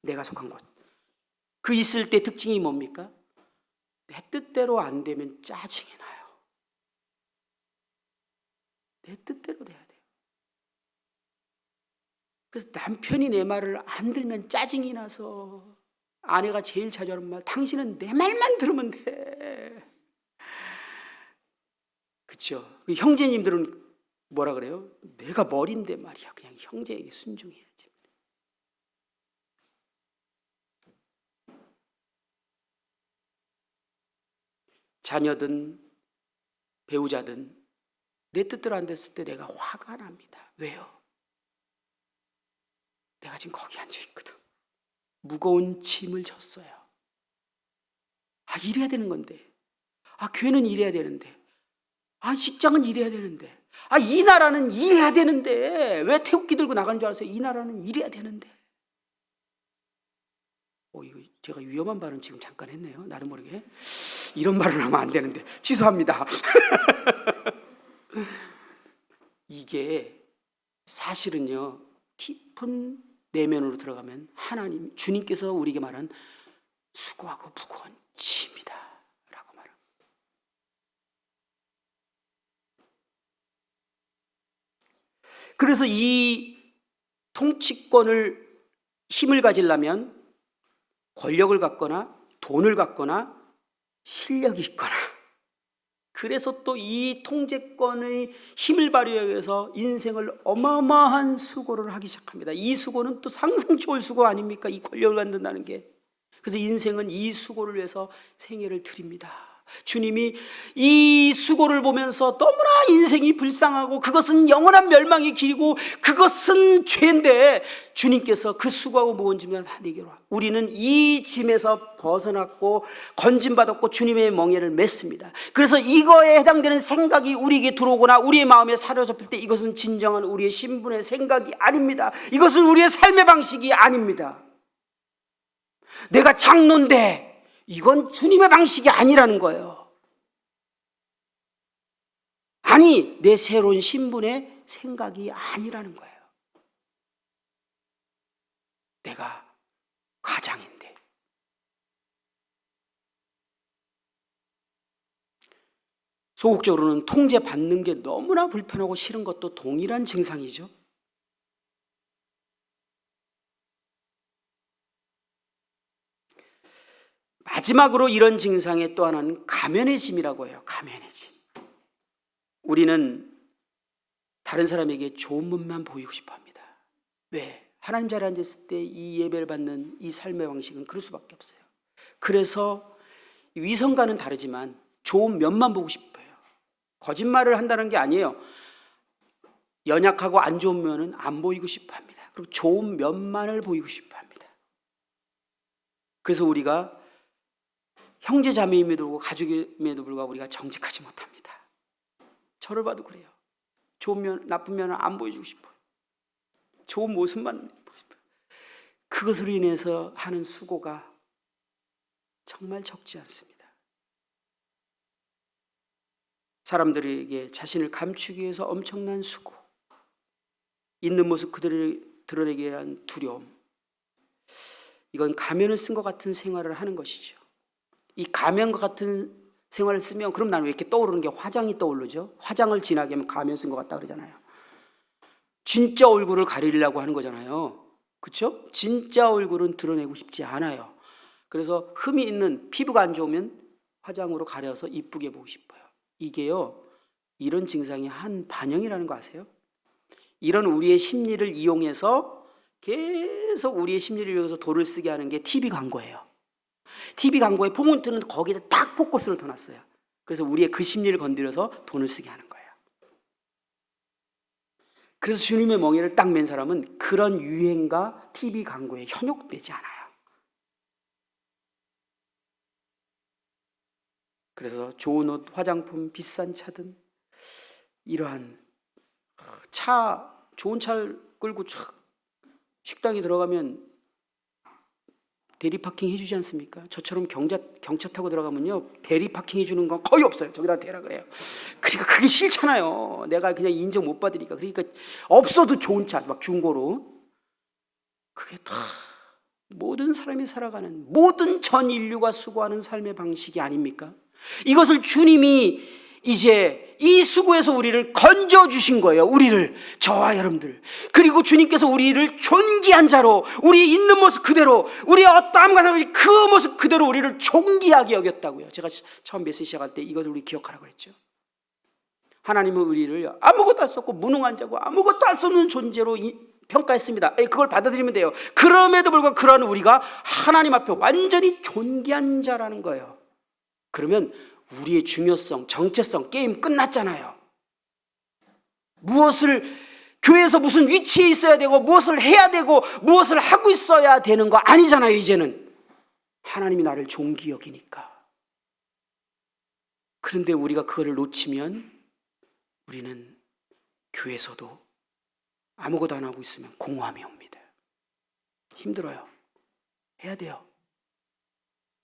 내가 속한 곳. 그 있을 때 특징이 뭡니까? 내 뜻대로 안 되면 짜증이 나요. 내 뜻대로 돼야 돼요. 그래서 남편이 내 말을 안 들면 짜증이 나서 아내가 제일 자주 하는 말, 당신은 내 말만 들으면 돼. 그렇죠? 형제님들은 뭐라 그래요? 내가 머리인데 말이야, 그냥 형제에게 순종해야지. 자녀든 배우자든 내 뜻대로 안 됐을 때 내가 화가 납니다. 왜요? 내가 지금 거기 앉아 있거든. 무거운 짐을 졌어요. 이래야 되는 건데, 교회는 이래야 되는데, 직장은 이래야 되는데, 이 나라는 이래야 되는데, 왜 태극기 들고 나가는 줄 아세요? 이 나라는 이래야 되는데. 이거 제가 위험한 발언 지금 잠깐 했네요. 나도 모르게. 이런 말을 하면 안 되는데 취소합니다. 이게 사실은요, 깊은 내면으로 들어가면 하나님, 주님께서 우리에게 말한 수고하고 무거운 짐이다 라고 말합니다. 그래서 이 통치권을, 힘을 가지려면 권력을 갖거나 돈을 갖거나 실력이 있거나 그래서 또 이 통제권의 힘을 발휘해서 인생을 어마어마한 수고를 하기 시작합니다. 이 수고는 또 상상치 올 수고 아닙니까? 이 권력을 갖는다는 게. 그래서 인생은 이 수고를 위해서 생애를 드립니다. 주님이 이 수고를 보면서 너무나 인생이 불쌍하고 그것은 영원한 멸망의 길이고 그것은 죄인데 주님께서 그 수고하고 무거운 짐을 내게로 와. 우리는 이 짐에서 벗어났고 건짐받았고 주님의 멍에를 맸습니다. 그래서 이거에 해당되는 생각이 우리에게 들어오거나 우리의 마음에 사로잡힐 때 이것은 진정한 우리의 신분의 생각이 아닙니다. 이것은 우리의 삶의 방식이 아닙니다. 내가 장로인데 이건 주님의 방식이 아니라는 거예요. 아니, 내 새로운 신분의 생각이 아니라는 거예요. 내가 과장인데. 소극적으로는 통제받는 게 너무나 불편하고 싫은 것도 동일한 증상이죠. 마지막으로 이런 증상의 또 하나는 가면의 짐이라고 해요. 가면의 짐. 우리는 다른 사람에게 좋은 모습만 보이고 싶어 합니다. 왜? 하나님 자리에 앉았을 때 이 예배를 받는 이 삶의 방식은 그럴 수밖에 없어요. 그래서 위선과는 다르지만 좋은 면만 보고 싶어요. 거짓말을 한다는 게 아니에요. 연약하고 안 좋은 면은 안 보이고 싶어 합니다. 그리고 좋은 면만을 보이고 싶어 합니다. 그래서 우리가 형제 자매임에도 불구하고 가족임에도 불구하고 우리가 정직하지 못합니다. 저를 봐도 그래요. 좋은 면, 나쁜 면을 안 보여주고 싶어요. 좋은 모습만 보고 싶어요. 그것으로 인해서 하는 수고가 정말 적지 않습니다. 사람들에게 자신을 감추기 위해서 엄청난 수고, 있는 모습 그대로 드러내기 위한 두려움, 이건 가면을 쓴 것 같은 생활을 하는 것이죠. 이 가면과 같은 생활을 쓰면 그럼 나는 왜 이렇게 떠오르는 게 화장이 떠오르죠? 화장을 진하게 하면 가면 쓴 것 같다 그러잖아요. 진짜 얼굴을 가리려고 하는 거잖아요. 그렇죠? 진짜 얼굴은 드러내고 싶지 않아요. 그래서 흠이 있는 피부가 안 좋으면 화장으로 가려서 이쁘게 보고 싶어요. 이게요, 이런 증상이 한 반영이라는 거 아세요? 이런 우리의 심리를 이용해서 계속 우리의 심리를 이용해서 돈을 쓰게 하는 게 TV 광고예요. TV 광고의 포문트는 거기에 딱 포커스를 더 놨어요. 그래서 우리의 그 심리를 건드려서 돈을 쓰게 하는 거예요. 그래서 주님의 멍에를 딱 맨 사람은 그런 유행과 TV 광고에 현혹되지 않아요. 그래서 좋은 옷, 화장품, 비싼 차든 이러한 좋은 차를 끌고 식당에 들어가면 대리 파킹 해주지 않습니까? 저처럼 경차 타고 들어가면요, 대리 파킹 해주는 건 거의 없어요. 저기다 대라 그래요. 그러니까 그게 싫잖아요. 내가 그냥 인정 못 받으니까. 그러니까 없어도 좋은 차, 막 중고로. 그게 다 모든 사람이 살아가는, 모든 전 인류가 수고하는 삶의 방식이 아닙니까? 이것을 주님이 이제 이 수고에서 우리를 건져주신 거예요. 우리를, 저와 여러분들. 그리고 주님께서 우리를 존귀한 자로, 우리 있는 모습 그대로, 우리의 어떠함과 상관없이 그 모습 그대로 우리를 존귀하게 여겼다고요. 제가 처음 메시지 시작할 때 이것을 우리 기억하라고 했죠. 하나님은 우리를 아무것도 할 수 없고 무능한 자고 아무것도 할 수 없는 존재로 평가했습니다. 그걸 받아들이면 돼요. 그럼에도 불구하고 그러한 우리가 하나님 앞에 완전히 존귀한 자라는 거예요. 그러면 우리의 중요성, 정체성, 게임 끝났잖아요. 교회에서 무슨 위치에 있어야 되고 무엇을 해야 되고 무엇을 하고 있어야 되는 거 아니잖아요. 이제는 하나님이 나를 존귀 여기니까. 그런데 우리가 그거를 놓치면 우리는 교회에서도 아무것도 안 하고 있으면 공허함이 옵니다. 힘들어요. 해야 돼요.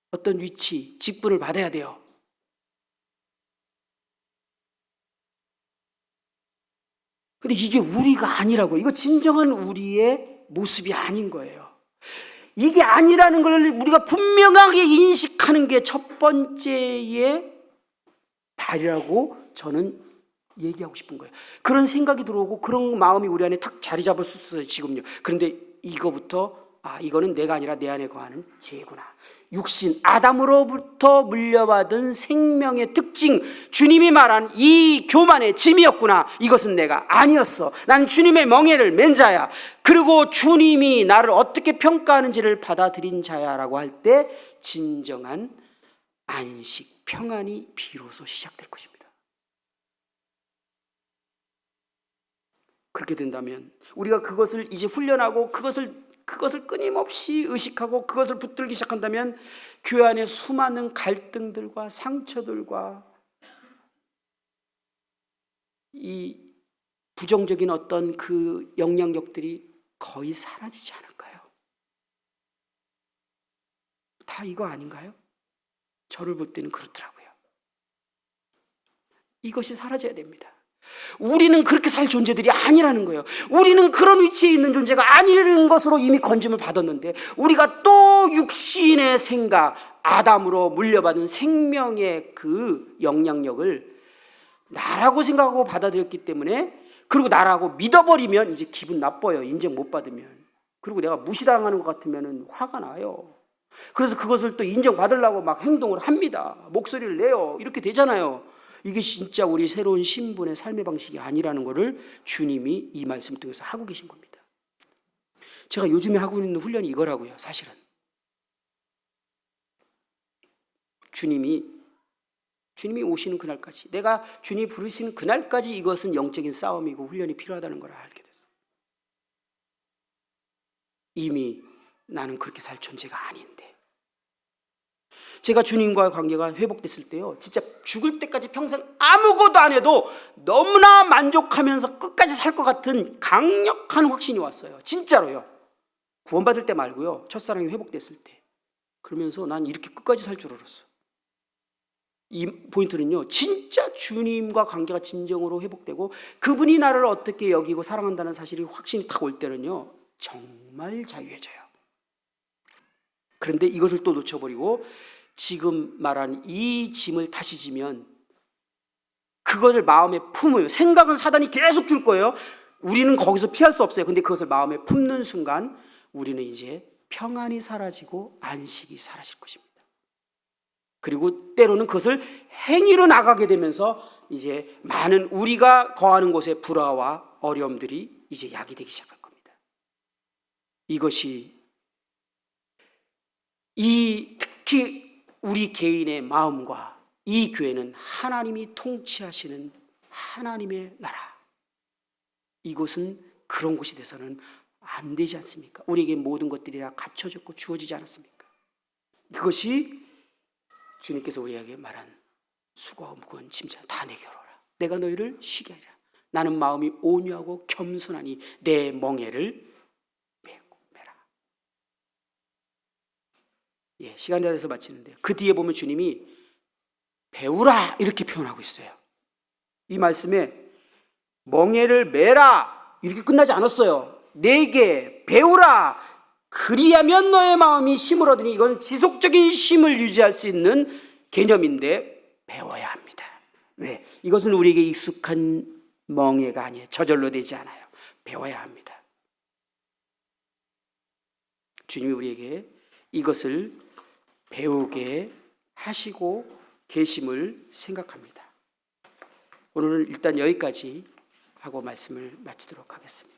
어떤 위치, 직분을 받아야 돼요. 근데 이게 우리가 아니라고. 이거 진정한 우리의 모습이 아닌 거예요. 이게 아니라는 걸 우리가 분명하게 인식하는 게 첫 번째의 발이라고 저는 얘기하고 싶은 거예요. 그런 생각이 들어오고 그런 마음이 우리 안에 탁 자리 잡을 수 있어요, 지금요. 그런데 이거부터 아, 이거는 내가 아니라 내 안에 거하는 죄구나. 육신, 아담으로부터 물려받은 생명의 특징, 주님이 말한 이 교만의 짐이었구나. 이것은 내가 아니었어. 난 주님의 멍에를 맨 자야. 그리고 주님이 나를 어떻게 평가하는지를 받아들인 자야라고 할 때 진정한 안식, 평안이 비로소 시작될 것입니다. 그렇게 된다면 우리가 그것을 이제 훈련하고 그것을 끊임없이 의식하고 그것을 붙들기 시작한다면 교회 안에 수많은 갈등들과 상처들과 이 부정적인 어떤 그 영향력들이 거의 사라지지 않을까요? 다 이거 아닌가요? 저를 볼 때는 그렇더라고요. 이것이 사라져야 됩니다. 우리는 그렇게 살 존재들이 아니라는 거예요. 우리는 그런 위치에 있는 존재가 아니라는 것으로 이미 건짐을 받았는데 우리가 또 육신의 생각, 아담으로 물려받은 생명의 그 영향력을 나라고 생각하고 받아들였기 때문에, 그리고 나라고 믿어버리면 이제 기분 나빠요. 인정 못 받으면. 그리고 내가 무시당하는 것 같으면 화가 나요. 그래서 그것을 또 인정받으려고 막 행동을 합니다. 목소리를 내요. 이렇게 되잖아요. 이게 진짜 우리 새로운 신분의 삶의 방식이 아니라는 것을 주님이 이 말씀을 통해서 하고 계신 겁니다. 제가 요즘에 하고 있는 훈련이 이거라고요. 사실은 주님이 오시는 그날까지, 내가 주님이 부르시는 그날까지 이것은 영적인 싸움이고 훈련이 필요하다는 걸 알게 됐어요. 이미 나는 그렇게 살 존재가 아닌데, 제가 주님과의 관계가 회복됐을 때요, 진짜 죽을 때까지 평생 아무것도 안 해도 너무나 만족하면서 끝까지 살 것 같은 강력한 확신이 왔어요. 진짜로요. 구원받을 때 말고요, 첫사랑이 회복됐을 때. 그러면서 난 이렇게 끝까지 살 줄 알았어. 이 포인트는요, 진짜 주님과 관계가 진정으로 회복되고 그분이 나를 어떻게 여기고 사랑한다는 사실이 확신이 딱 올 때는요, 정말 자유해져요. 그런데 이것을 또 놓쳐버리고 지금 말한 이 짐을 다시 지면 그것을 마음에 품어요. 생각은 사단이 계속 줄 거예요. 우리는 거기서 피할 수 없어요. 근데 그것을 마음에 품는 순간 우리는 이제 평안이 사라지고 안식이 사라질 것입니다. 그리고 때로는 그것을 행위로 나가게 되면서 이제 많은 우리가 거하는 곳의 불화와 어려움들이 이제 야기되기 시작할 겁니다. 이것이 특히 우리 개인의 마음과 이 교회는 하나님이 통치하시는 하나님의 나라, 이곳은 그런 곳이 돼서는 안 되지 않습니까? 우리에게 모든 것들이 다 갖춰졌고 주어지지 않았습니까? 이것이 주님께서 우리에게 말한 수고하고 무거운 짐자 다 내게로 오라. 내가 너희를 쉬게 하리라. 나는 마음이 온유하고 겸손하니 내 멍에를 메라. 시간이 다 돼서 마치는데요, 그 뒤에 보면 주님이 배우라 이렇게 표현하고 있어요. 이 말씀에 멍에를 메라 이렇게 끝나지 않았어요. 내게 배우라, 그리하면 너의 마음이 쉼을 얻으니, 이건 지속적인 쉼을 유지할 수 있는 개념인데 배워야 합니다. 왜? 이것은 우리에게 익숙한 멍에가 아니에요. 저절로 되지 않아요. 배워야 합니다. 주님이 우리에게 이것을 배우게 하시고 계심을 생각합니다. 오늘은 일단 여기까지 하고 말씀을 마치도록 하겠습니다.